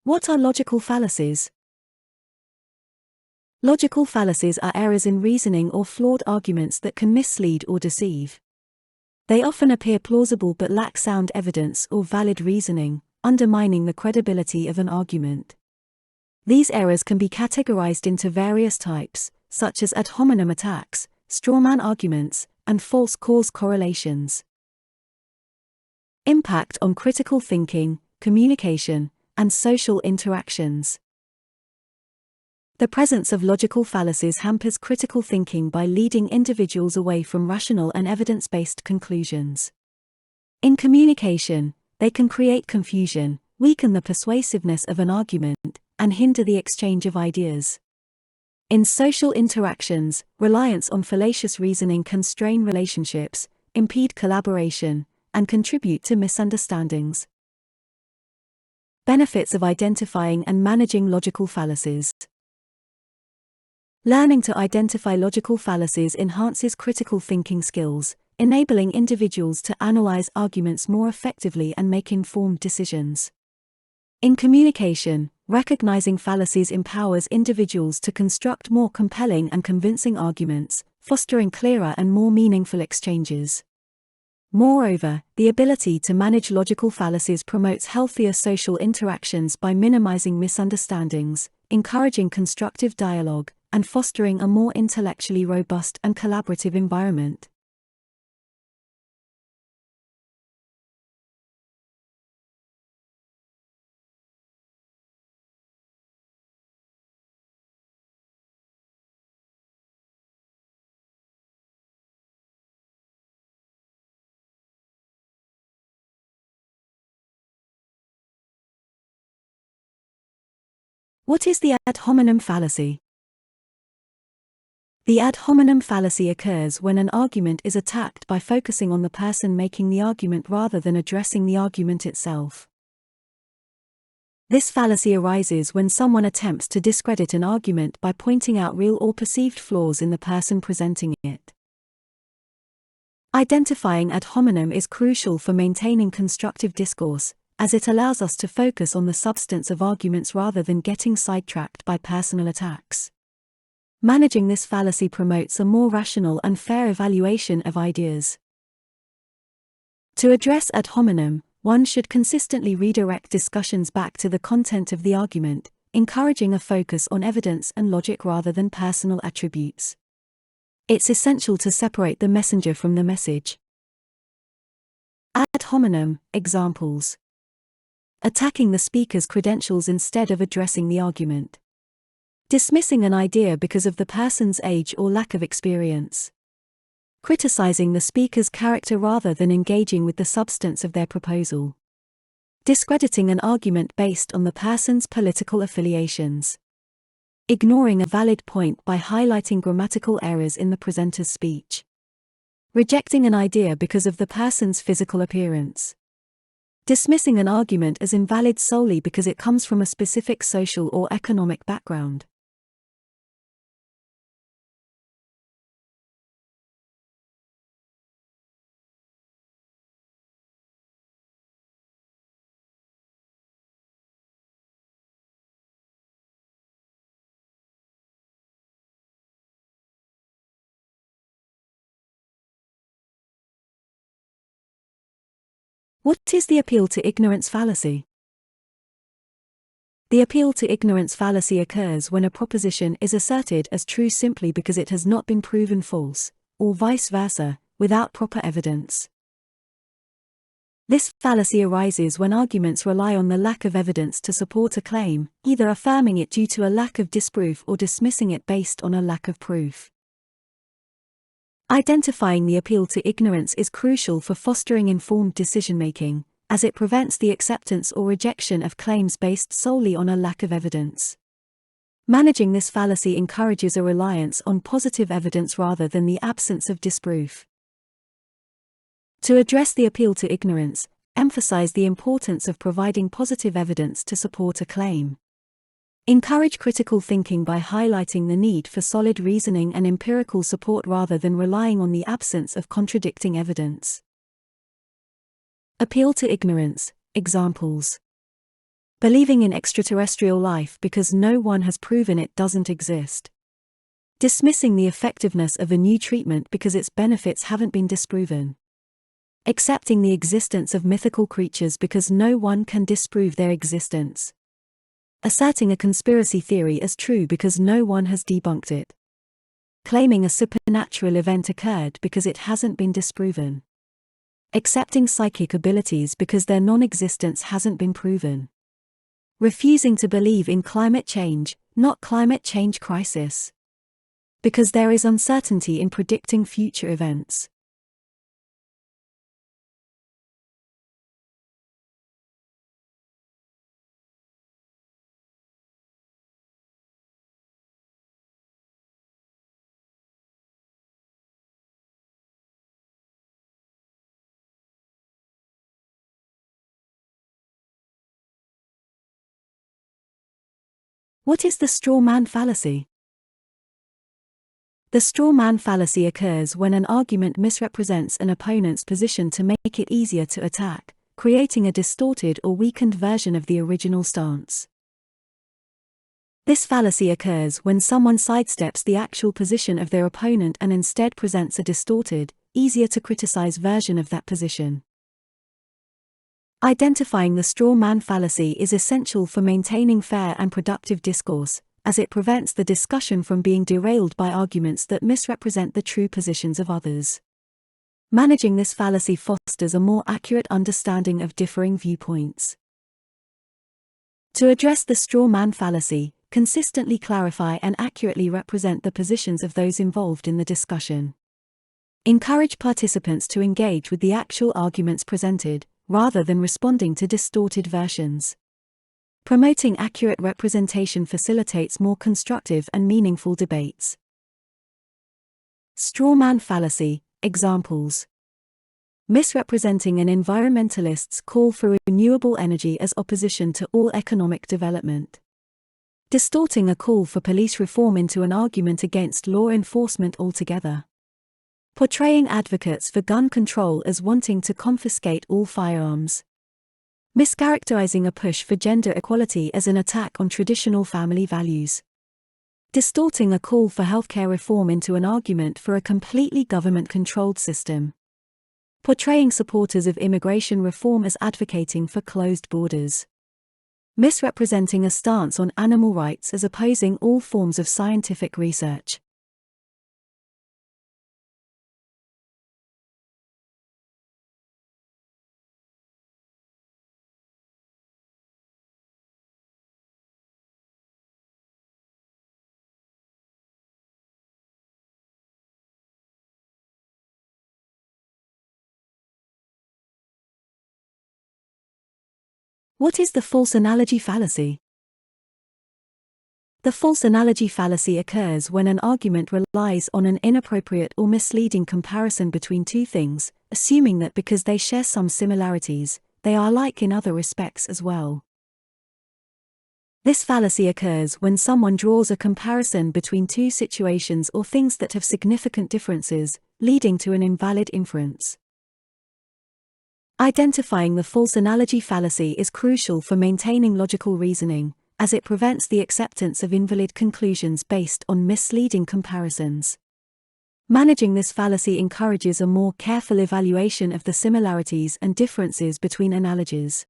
What are logical fallacies? Logical fallacies are errors in reasoning or flawed arguments that can mislead or deceive. They often appear plausible but lack sound evidence or valid reasoning, undermining the credibility of an argument. These errors can be categorized into various types, such as ad hominem attacks, straw man arguments, and false cause correlations. Impact on critical thinking, communication, and social interactions. The presence of logical fallacies hampers critical thinking by leading individuals away from rational and evidence-based conclusions. In communication, they can create confusion, weaken the persuasiveness of an argument, and hinder the exchange of ideas. In social interactions, reliance on fallacious reasoning can strain relationships, impede collaboration, and contribute to misunderstandings. Benefits of identifying and managing logical fallacies. Learning to identify logical fallacies enhances critical thinking skills, enabling individuals to analyze arguments more effectively and make informed decisions. In communication, recognizing fallacies empowers individuals to construct more compelling and convincing arguments, fostering clearer and more meaningful exchanges. Moreover, the ability to manage logical fallacies promotes healthier social interactions by minimizing misunderstandings, encouraging constructive dialogue, and fostering a more intellectually robust and collaborative environment. What is the ad hominem fallacy? The ad hominem fallacy occurs when an argument is attacked by focusing on the person making the argument rather than addressing the argument itself. This fallacy arises when someone attempts to discredit an argument by pointing out real or perceived flaws in the person presenting it. Identifying ad hominem is crucial for maintaining constructive discourse, as it allows us to focus on the substance of arguments rather than getting sidetracked by personal attacks. Managing this fallacy promotes a more rational and fair evaluation of ideas. To address ad hominem, one should consistently redirect discussions back to the content of the argument, encouraging a focus on evidence and logic rather than personal attributes. It's essential to separate the messenger from the message. Ad hominem examples: attacking the speaker's credentials instead of addressing the argument. Dismissing an idea because of the person's age or lack of experience. Criticizing the speaker's character rather than engaging with the substance of their proposal. Discrediting an argument based on the person's political affiliations. Ignoring a valid point by highlighting grammatical errors in the presenter's speech. Rejecting an idea because of the person's physical appearance. Dismissing an argument as invalid solely because it comes from a specific social or economic background. What is the appeal to ignorance fallacy? The appeal to ignorance fallacy occurs when a proposition is asserted as true simply because it has not been proven false, or vice versa, without proper evidence. This fallacy arises when arguments rely on the lack of evidence to support a claim, either affirming it due to a lack of disproof or dismissing it based on a lack of proof. Identifying the appeal to ignorance is crucial for fostering informed decision-making, as it prevents the acceptance or rejection of claims based solely on a lack of evidence. Managing this fallacy encourages a reliance on positive evidence rather than the absence of disproof. To address the appeal to ignorance, emphasize the importance of providing positive evidence to support a claim. Encourage critical thinking by highlighting the need for solid reasoning and empirical support rather than relying on the absence of contradicting evidence. Appeal to ignorance examples: Believing in extraterrestrial life because no one has proven it doesn't exist. Dismissing the effectiveness of a new treatment because its benefits haven't been disproven. Accepting the existence of mythical creatures because no one can disprove their existence. Asserting a conspiracy theory as true because no one has debunked it. Claiming a supernatural event occurred because it hasn't been disproven. Accepting psychic abilities because their non-existence hasn't been proven. Refusing to believe in climate change, not climate change crisis. Because there is uncertainty in predicting future events. What is the Straw Man Fallacy? The Straw Man Fallacy occurs when an argument misrepresents an opponent's position to make it easier to attack, creating a distorted or weakened version of the original stance. This fallacy occurs when someone sidesteps the actual position of their opponent and instead presents a distorted, easier to criticize version of that position. Identifying the straw man fallacy is essential for maintaining fair and productive discourse, as it prevents the discussion from being derailed by arguments that misrepresent the true positions of others. Managing this fallacy fosters a more accurate understanding of differing viewpoints. To address the straw man fallacy, consistently clarify and accurately represent the positions of those involved in the discussion. Encourage participants to engage with the actual arguments presented, rather than responding to distorted versions. Promoting accurate representation facilitates more constructive and meaningful debates. Straw man fallacy, examples. Misrepresenting an environmentalist's call for renewable energy as opposition to all economic development. Distorting a call for police reform into an argument against law enforcement altogether. Portraying advocates for gun control as wanting to confiscate all firearms. Mischaracterizing a push for gender equality as an attack on traditional family values. Distorting a call for healthcare reform into an argument for a completely government-controlled system. Portraying supporters of immigration reform as advocating for closed borders. Misrepresenting a stance on animal rights as opposing all forms of scientific research. What is the false analogy fallacy? The false analogy fallacy occurs when an argument relies on an inappropriate or misleading comparison between two things, assuming that because they share some similarities, they are alike in other respects as well. This fallacy occurs when someone draws a comparison between two situations or things that have significant differences, leading to an invalid inference. Identifying the false analogy fallacy is crucial for maintaining logical reasoning, as it prevents the acceptance of invalid conclusions based on misleading comparisons. Managing this fallacy encourages a more careful evaluation of the similarities and differences between analogies.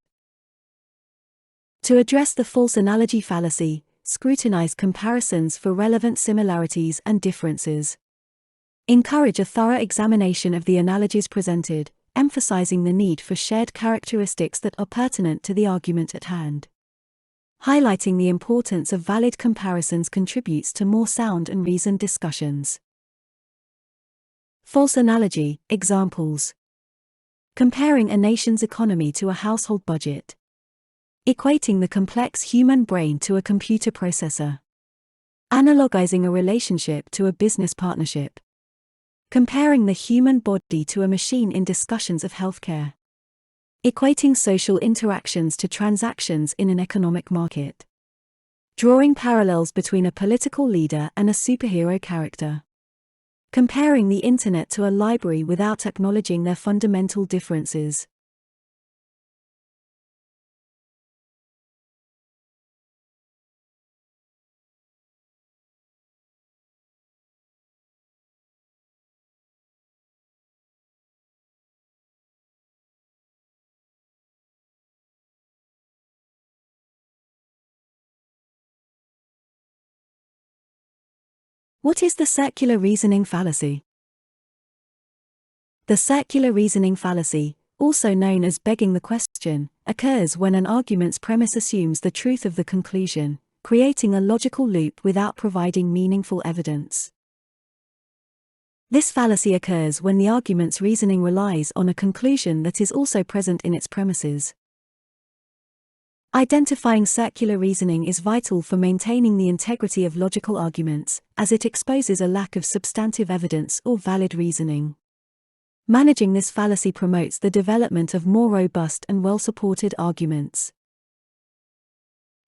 To address the false analogy fallacy, scrutinize comparisons for relevant similarities and differences. Encourage a thorough examination of the analogies presented, emphasizing the need for shared characteristics that are pertinent to the argument at hand. Highlighting the importance of valid comparisons contributes to more sound and reasoned discussions. False analogy, examples. Comparing a nation's economy to a household budget. Equating the complex human brain to a computer processor. Analogizing a relationship to a business partnership. Comparing the human body to a machine in discussions of healthcare. Equating social interactions to transactions in an economic market. Drawing parallels between a political leader and a superhero character. Comparing the internet to a library without acknowledging their fundamental differences. What is the circular reasoning fallacy? The circular reasoning fallacy, also known as begging the question, occurs when an argument's premise assumes the truth of the conclusion, creating a logical loop without providing meaningful evidence. This fallacy occurs when the argument's reasoning relies on a conclusion that is also present in its premises. Identifying circular reasoning is vital for maintaining the integrity of logical arguments, as it exposes a lack of substantive evidence or valid reasoning. Managing this fallacy promotes the development of more robust and well-supported arguments.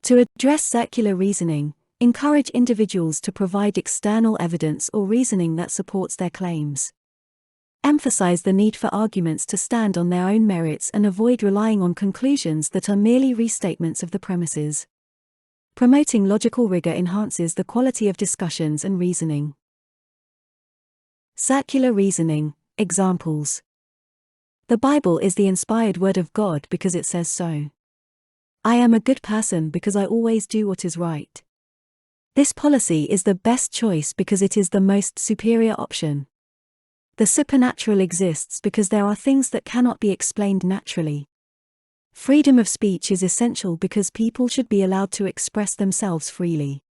To address circular reasoning, encourage individuals to provide external evidence or reasoning that supports their claims. Emphasize the need for arguments to stand on their own merits and avoid relying on conclusions that are merely restatements of the premises. Promoting logical rigor enhances the quality of discussions and reasoning. Circular reasoning. Examples. The Bible is the inspired word of God because it says so. I am a good person because I always do what is right. This policy is the best choice because it is the most superior option. The supernatural exists because there are things that cannot be explained naturally. Freedom of speech is essential because people should be allowed to express themselves freely.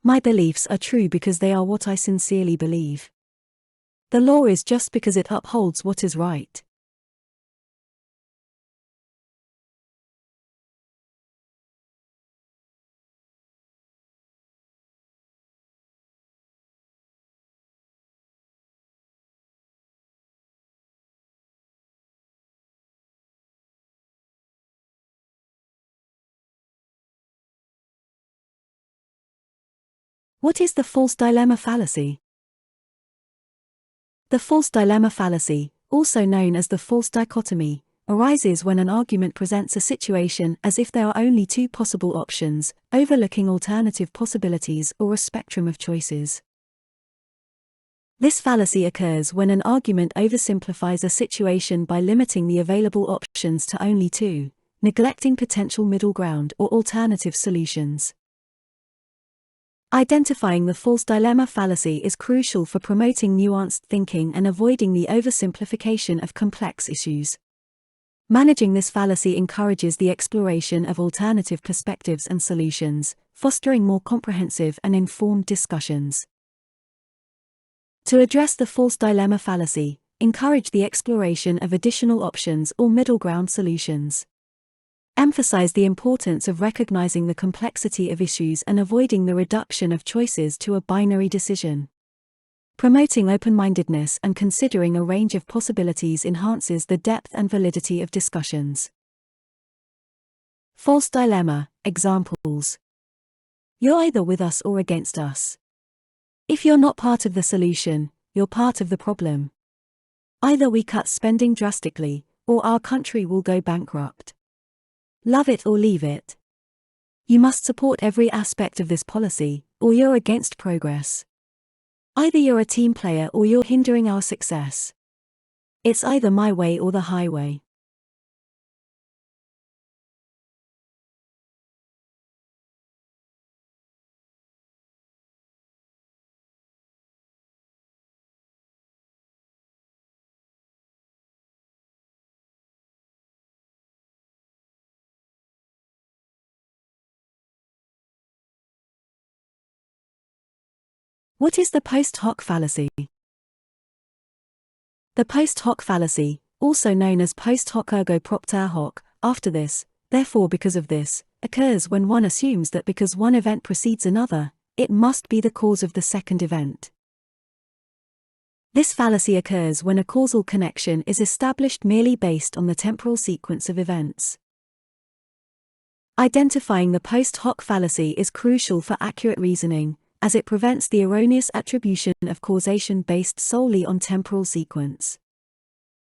My beliefs are true because they are what I sincerely believe. The law is just because it upholds what is right. What is the false dilemma fallacy? The false dilemma fallacy, also known as the false dichotomy, arises when an argument presents a situation as if there are only two possible options, overlooking alternative possibilities or a spectrum of choices. This fallacy occurs when an argument oversimplifies a situation by limiting the available options to only two, neglecting potential middle ground or alternative solutions. Identifying the false dilemma fallacy is crucial for promoting nuanced thinking and avoiding the oversimplification of complex issues. Managing this fallacy encourages the exploration of alternative perspectives and solutions, fostering more comprehensive and informed discussions. To address the false dilemma fallacy, encourage the exploration of additional options or middle ground solutions. Emphasize the importance of recognizing the complexity of issues and avoiding the reduction of choices to a binary decision. Promoting open-mindedness and considering a range of possibilities enhances the depth and validity of discussions. False dilemma. Examples. You're either with us or against us. If you're not part of the solution, you're part of the problem. Either we cut spending drastically, or our country will go bankrupt. Love it or leave it. You must support every aspect of this policy, or you're against progress. Either you're a team player or you're hindering our success. It's either my way or the highway. What is the post hoc fallacy? The post hoc fallacy, also known as post hoc ergo propter hoc, after this, therefore because of this, occurs when one assumes that because one event precedes another, it must be the cause of the second event. This fallacy occurs when a causal connection is established merely based on the temporal sequence of events. Identifying the post hoc fallacy is crucial for accurate reasoning, as it prevents the erroneous attribution of causation based solely on temporal sequence.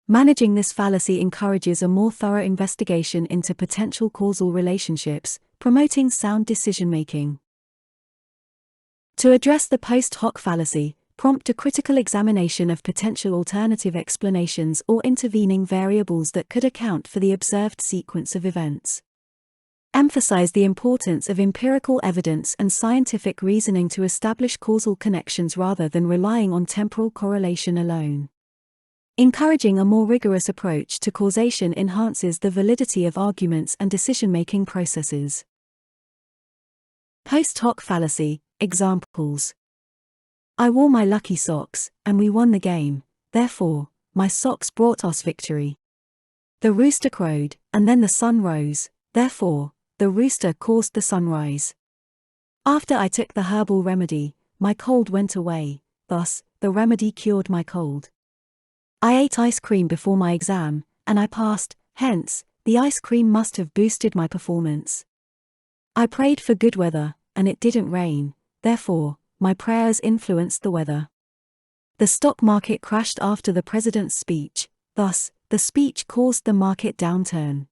Managing this fallacy encourages a more thorough investigation into potential causal relationships, promoting sound decision-making. To address the post hoc fallacy, prompt a critical examination of potential alternative explanations or intervening variables that could account for the observed sequence of events. Emphasize the importance of empirical evidence and scientific reasoning to establish causal connections rather than relying on temporal correlation alone. Encouraging a more rigorous approach to causation enhances the validity of arguments and decision-making processes. Post Hoc Fallacy. Examples. I wore my lucky socks, and we won the game, therefore, my socks brought us victory. The rooster crowed, and then the sun rose, therefore, the rooster caused the sunrise. After I took the herbal remedy, my cold went away, thus, the remedy cured my cold. I ate ice cream before my exam, and I passed, hence, the ice cream must have boosted my performance. I prayed for good weather, and it didn't rain, therefore, my prayers influenced the weather. The stock market crashed after the president's speech, thus, the speech caused the market downturn.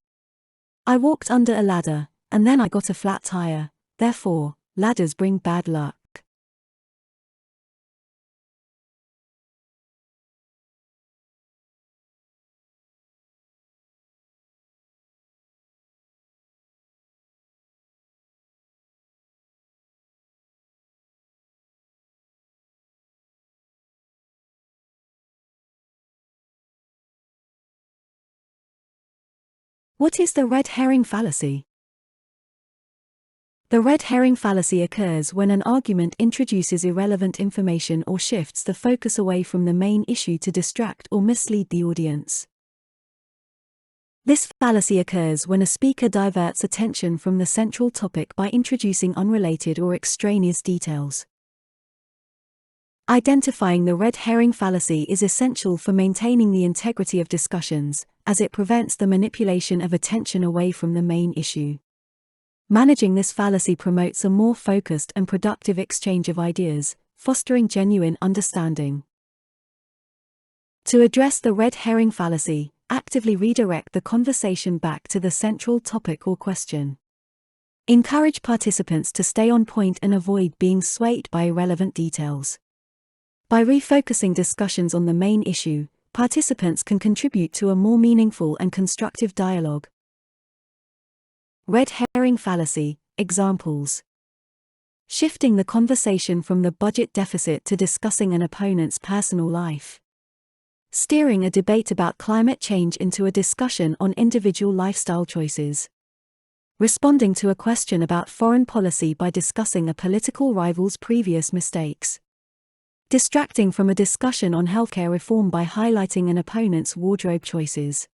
I walked under a ladder, and then I got a flat tire, therefore, ladders bring bad luck. What is the Red Herring Fallacy? The Red Herring Fallacy occurs when an argument introduces irrelevant information or shifts the focus away from the main issue to distract or mislead the audience. This fallacy occurs when a speaker diverts attention from the central topic by introducing unrelated or extraneous details. Identifying the red herring fallacy is essential for maintaining the integrity of discussions, as it prevents the manipulation of attention away from the main issue. Managing this fallacy promotes a more focused and productive exchange of ideas, fostering genuine understanding. To address the red herring fallacy, actively redirect the conversation back to the central topic or question. Encourage participants to stay on point and avoid being swayed by irrelevant details. By refocusing discussions on the main issue, participants can contribute to a more meaningful and constructive dialogue. Red herring fallacy. Examples. Shifting the conversation from the budget deficit to discussing an opponent's personal life. Steering a debate about climate change into a discussion on individual lifestyle choices. Responding to a question about foreign policy by discussing a political rival's previous mistakes. Distracting from a discussion on healthcare reform by highlighting an opponent's wardrobe choices.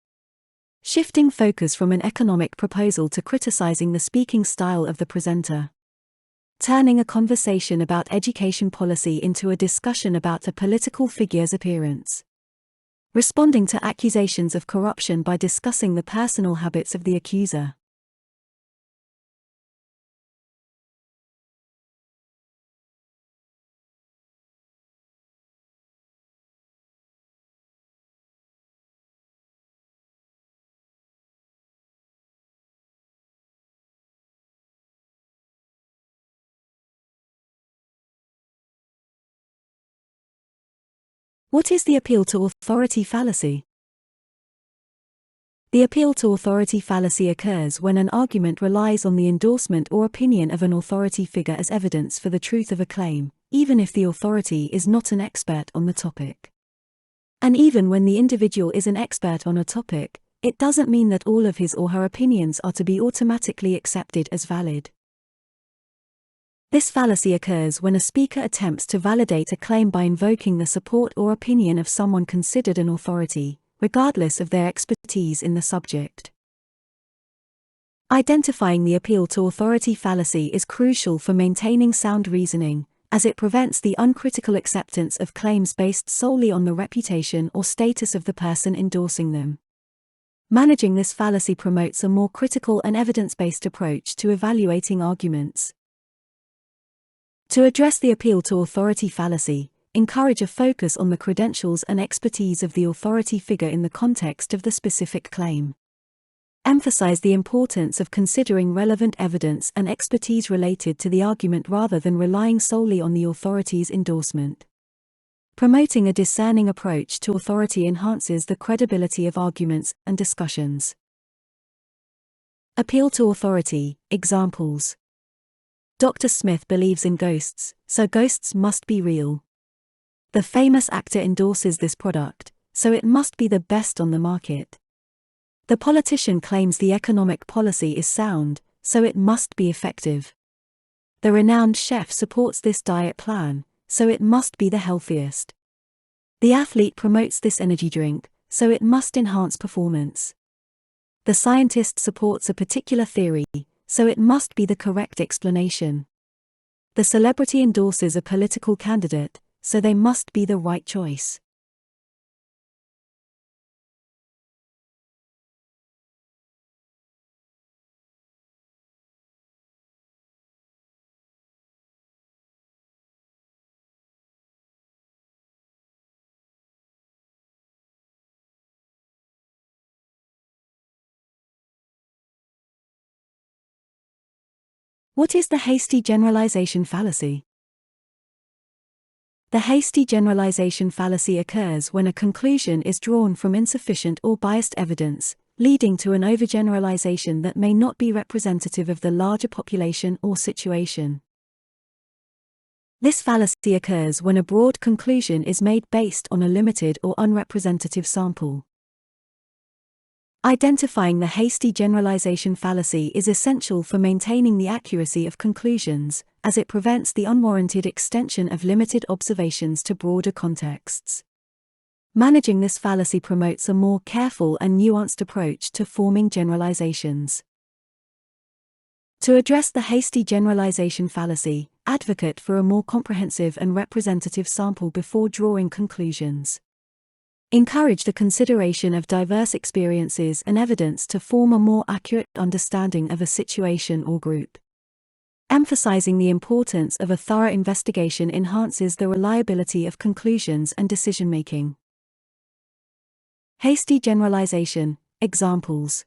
Shifting focus from an economic proposal to criticizing the speaking style of the presenter. Turning a conversation about education policy into a discussion about a political figure's appearance. Responding to accusations of corruption by discussing the personal habits of the accuser. What is the appeal to authority fallacy? The appeal to authority fallacy occurs when an argument relies on the endorsement or opinion of an authority figure as evidence for the truth of a claim, even if the authority is not an expert on the topic. And even when the individual is an expert on a topic, it doesn't mean that all of his or her opinions are to be automatically accepted as valid. This fallacy occurs when a speaker attempts to validate a claim by invoking the support or opinion of someone considered an authority, regardless of their expertise in the subject. Identifying the appeal to authority fallacy is crucial for maintaining sound reasoning, as it prevents the uncritical acceptance of claims based solely on the reputation or status of the person endorsing them. Managing this fallacy promotes a more critical and evidence-based approach to evaluating arguments. To address the appeal to authority fallacy, encourage a focus on the credentials and expertise of the authority figure in the context of the specific claim. Emphasize the importance of considering relevant evidence and expertise related to the argument rather than relying solely on the authority's endorsement. Promoting a discerning approach to authority enhances the credibility of arguments and discussions. Appeal to authority. Examples. Dr. Smith believes in ghosts, so ghosts must be real. The famous actor endorses this product, so it must be the best on the market. The politician claims the economic policy is sound, so it must be effective. The renowned chef supports this diet plan, so it must be the healthiest. The athlete promotes this energy drink, so it must enhance performance. The scientist supports a particular theory, so it must be the correct explanation. The celebrity endorses a political candidate, so they must be the right choice. What is the hasty generalization fallacy? The hasty generalization fallacy occurs when a conclusion is drawn from insufficient or biased evidence, leading to an overgeneralization that may not be representative of the larger population or situation. This fallacy occurs when a broad conclusion is made based on a limited or unrepresentative sample. Identifying the hasty generalization fallacy is essential for maintaining the accuracy of conclusions, as it prevents the unwarranted extension of limited observations to broader contexts. Managing this fallacy promotes a more careful and nuanced approach to forming generalizations. To address the hasty generalization fallacy, advocate for a more comprehensive and representative sample before drawing conclusions. Encourage the consideration of diverse experiences and evidence to form a more accurate understanding of a situation or group. Emphasizing the importance of a thorough investigation enhances the reliability of conclusions and decision-making. Hasty generalization. Examples.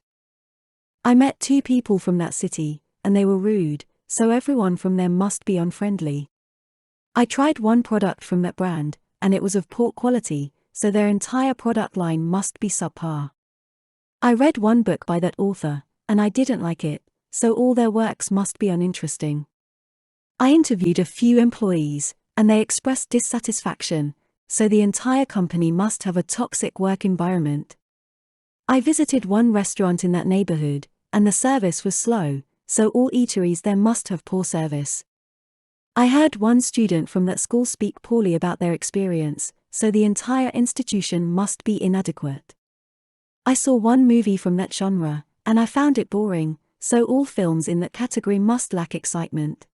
I met 2 people from that city, and they were rude, so everyone from them must be unfriendly. I tried one product from that brand, and it was of poor quality, so their entire product line must be subpar. I read one book by that author, and I didn't like it, so all their works must be uninteresting. I interviewed a few employees, and they expressed dissatisfaction, so the entire company must have a toxic work environment. I visited one restaurant in that neighborhood, and the service was slow, so all eateries there must have poor service. I heard one student from that school speak poorly about their experience, so the entire institution must be inadequate. I saw one movie from that genre, and I found it boring, so all films in that category must lack excitement.